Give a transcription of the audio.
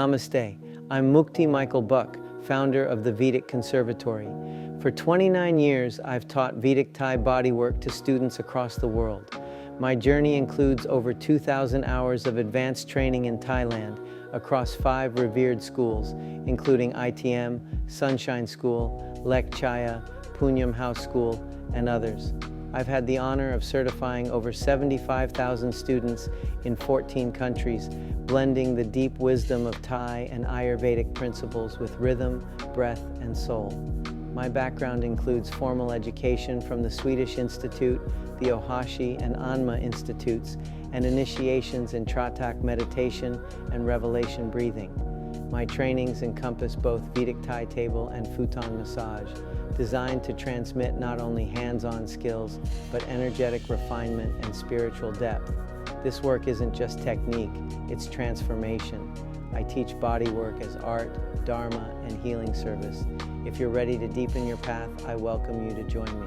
Namaste. I'm Mukti Michael Buck, founder of the Vedic Conservatory. For 29 years, I've taught Vedic Thai bodywork to students across the world. My journey includes over 2,000 hours of advanced training in Thailand across 5 revered schools, including ITM, Sunshine School, Lek Chaya, Punyam House School, and others. I've had the honor of certifying over 75,000 students in 14 countries, blending the deep wisdom of Thai and Ayurvedic principles with rhythm, breath, and soul. My background includes formal education from the Swedish Institute, the Ohashi and Anma Institutes, and initiations in Tratak meditation and revelation breathing. My trainings encompass both Vedic Table and Futon massage, designed to transmit not only hands-on skills, but energetic refinement and spiritual depth. This work isn't just technique, it's transformation. I teach bodywork as art, dharma, and healing service. If you're ready to deepen your path, I welcome you to join me.